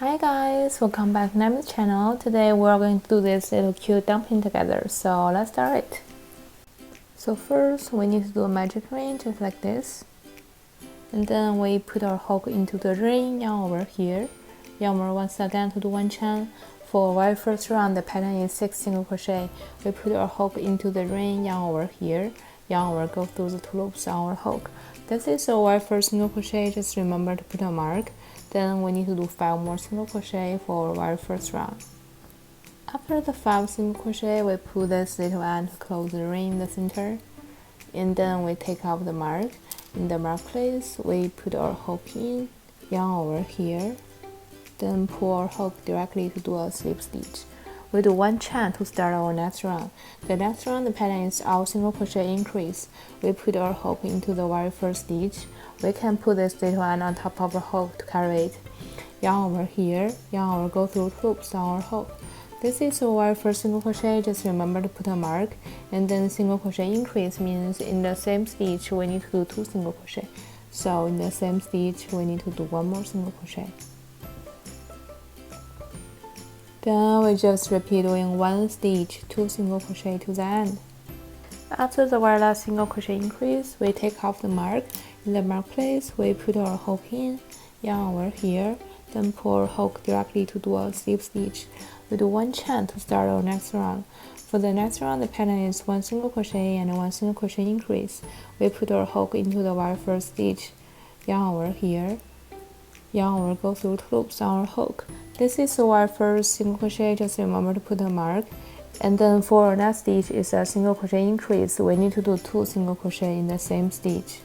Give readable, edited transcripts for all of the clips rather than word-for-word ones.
Hi guys, welcome back to my channel. Today we are going to do this little cute dumpling together, so let's start it. So first we need to do a magic ring just like this, and then we put our hook into the ring, yarn over here, yarn over once again to do one chain. For our first round, the pattern is 6 single crochet. We put our hook into the ring, yarn over here, yarn over, go through the 2 loops on our hook. This is our first single crochet. Just remember to put a mark. Then we need to do 5 more single crochet for our very first round. After the 5 single crochet, we pull this little end to close the ring in the center, and then we take off the mark. In the mark place, we put our hook in, yarn over here, then pull our hook directly to do a slip stitch. We do 1 chain to start our next round. The next round, the pattern is all single crochet increase. We put our hook into the very first stitch. We can put this little end on top of our hook to carry it. Yarn over here, yarn over, go through 2 loops on our hook. This is our very first single crochet. Just remember to put a mark, and then single crochet increase means in the same stitch we need to do 2 single crochet. So in the same stitch we need to do 1 more single crochet. Then we just repeat doing 1 stitch, 2 single crochet to the end. After the very last single crochet increase, we take off the mark. In the mark place, we put our hook in, yarn over here, then pull our hook directly to do a slip stitch. We do 1 chain to start our next round. For the next round, the pattern is 1 single crochet and 1 single crochet increase. We put our hook into the very first stitch, yarn over here, yarn over, go through 2 loops on our hook. This is our first single crochet. Just remember to put a mark. And then for our next stitch is a single crochet increase. We need to do 2 single crochet in the same stitch.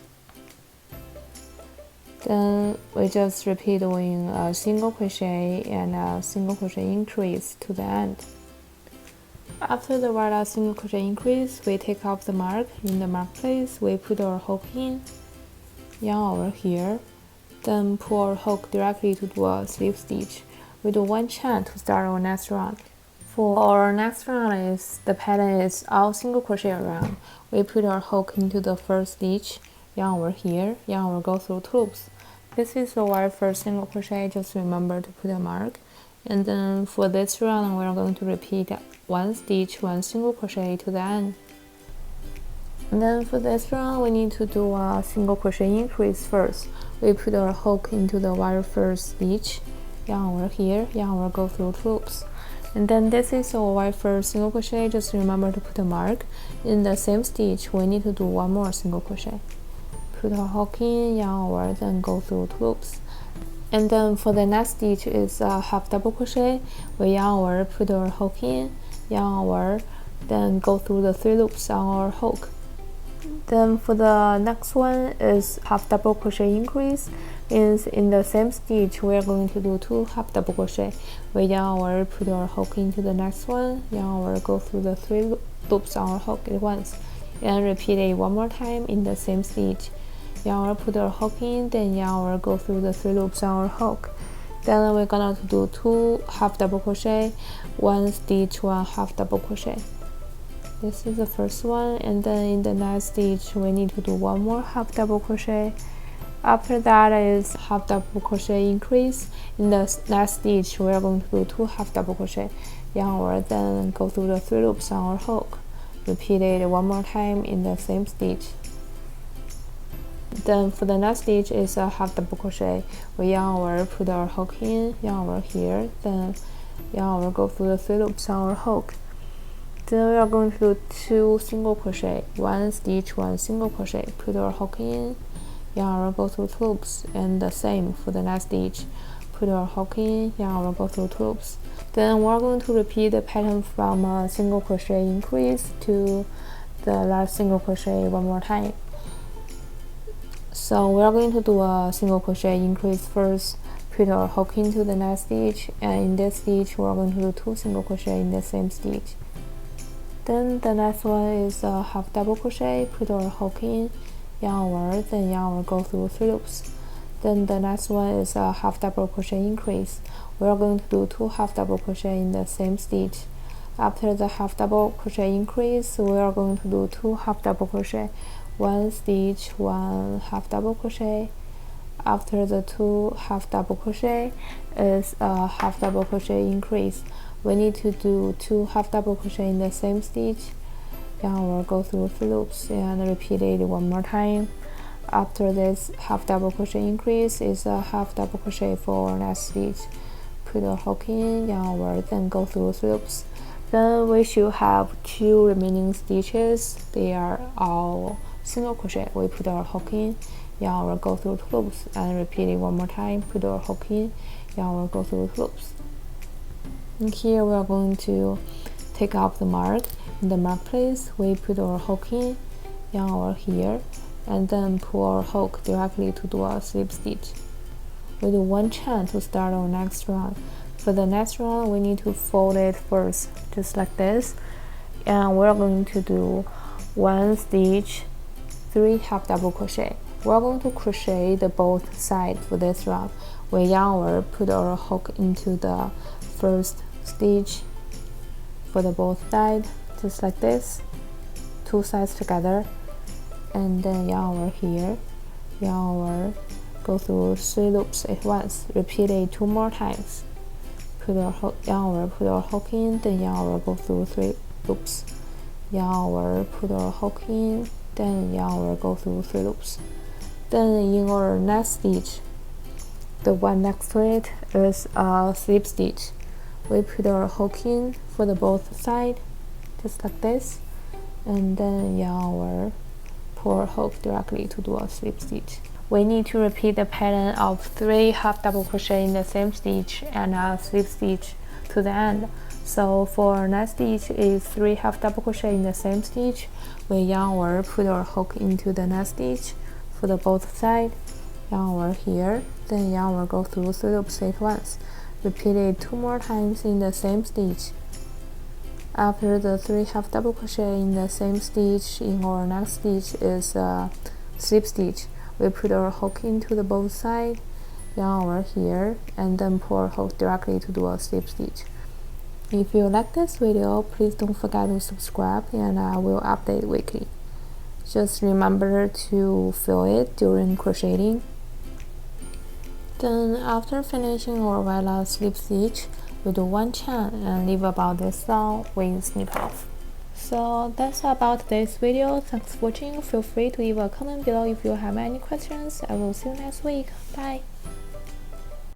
Then we just repeat doing a single crochet and a single crochet increase to the end. After the very last single crochet increase, we take off the mark. In the mark place, we put our hook in, yarn over here, then pull our hook directly to do a slip stitch. We do 1 chain to start our next round. For our next round, the pattern is all single crochet around. We put our hook into the first stitch, yarn over here, yarn over, go through 2 loops. This is our first single crochet. Just remember to put a mark. And then for this round, we are going to repeat 1 stitch, 1 single crochet to the end. And then for this round, we need to do a single crochet increase first. We put our hook into the very first stitch, yarn over here, yarn over, go through 2 loops. And then this is our very first single crochet. Just remember to put a mark. In the same stitch, we need to do 1 more single crochet. Put our hook in, yarn over, then go through 2 loops. And then for the next stitch is a half double crochet. We yarn over, put our hook in, yarn over, then go through the 3 loops on our hook. Then for the next one is half double crochet increase. Means in the same stitch we are going to do 2 half double crochet. We yarn over, put our hook into the next one, yarn over, go through the 3 loops on our hook at once, and repeat it 1 more time in the same stitch. Yarn over, put our hook in, then yarn over, go through the 3 loops on our hook. Then we're gonna do 2 half double crochet, 1 stitch, 1 half double crochet. This is the first one, and then in the next stitch we need to do 1 more half double crochet. After that is half double crochet increase. In the next stitch we are going to do 2 half double crochet, yarn over, then go through the 3 loops on our hook. Repeat it 1 more time in the same stitch. Then for the next stitch is a half double crochet. We yarn over, put our hook in, yarn over here, then yarn over, go through the 3 loops on our hook. Then we are going to do 2 single crochet, 1 stitch, 1 single crochet. Put our hook in, yarn over, go through 2 loops, and the same for the next stitch. Put our hook in, yarn over, go through 2 loops. Then we are going to repeat the pattern from a single crochet increase to the last single crochet 1 more time. So we are going to do a single crochet increase first. Put our hook into the next stitch, and in this stitch we are going to do 2 single crochet in the same stitch. Then the next one is a half double crochet. Put our hook in, yarn over, then yarn over, go through 3 loops. Then the next one is a half double crochet increase. We are going to do 2 half double crochet in the same stitch. After the half double crochet increase, we are going to do 2 half double crochet, 1 stitch, 1 half double crochet. After the 2 half double crochet is a half double crochet increase. We need to do 2 half double crochet in the same stitch. And we'll go through 3 loops and repeat it one more time. After this half double crochet increase is a half double crochet for next stitch. Put a hook in, yarn, then go through 3 loops. Then we should have 2 remaining stitches. They are all single crochet. We put our hook in, yarn, go through 2 loops and repeat it one more time. Put our hook in, yarn, go through 2 loops. And here we are going to take off the mark. In the mark place, we put our hook in, yarn here, and then pull our hook directly to do a slip stitch. We do 1 chain to start our next round. For the next round, we need to fold it first, just like this, and we're going to do 1 stitch, 3 half double crochet. We're going to crochet the both sides for this round. We yarn, put our hook into the first stitch for the both sides, just like this, 2 sides together, and then yarn here, yarn, go through 3 loops at once. Repeat it 2 more times. Put our hook, yarn, put our hook in, then yarn, go through 3 loops. Yarn, put our hook in, then yarn, go through 3 loops. Then in our next stitch, the one next to it is a slip stitch. We put our hook in for the both sides, just like this, and then yarn, pull our hook directly to do a slip stitch. We need to repeat the pattern of 3 half double crochet in the same stitch and a slip stitch to the end. So for our next stitch is 3 half double crochet in the same stitch. We yarn, put our hook into the next stitch for the both sides, yarn here, then yarn, go through 3 loops at once. Repeat it 2 more times in the same stitch. After the 3 half double crochet in the same stitch, in our next stitch is a slip stitch. We put our hook into the both sides, yarn here, and then pull our hook directly to do a slip stitch. If you like this video, please don't forget to subscribe, and I will update weekly. Just remember to fill it during crocheting. Then after finishing our white last slip stitch, we do 1 chain and leave about this long with snip off. So that's about today's video. Thanks for watching. Feel free to leave a comment below if you have any questions. I will see you next week. Bye.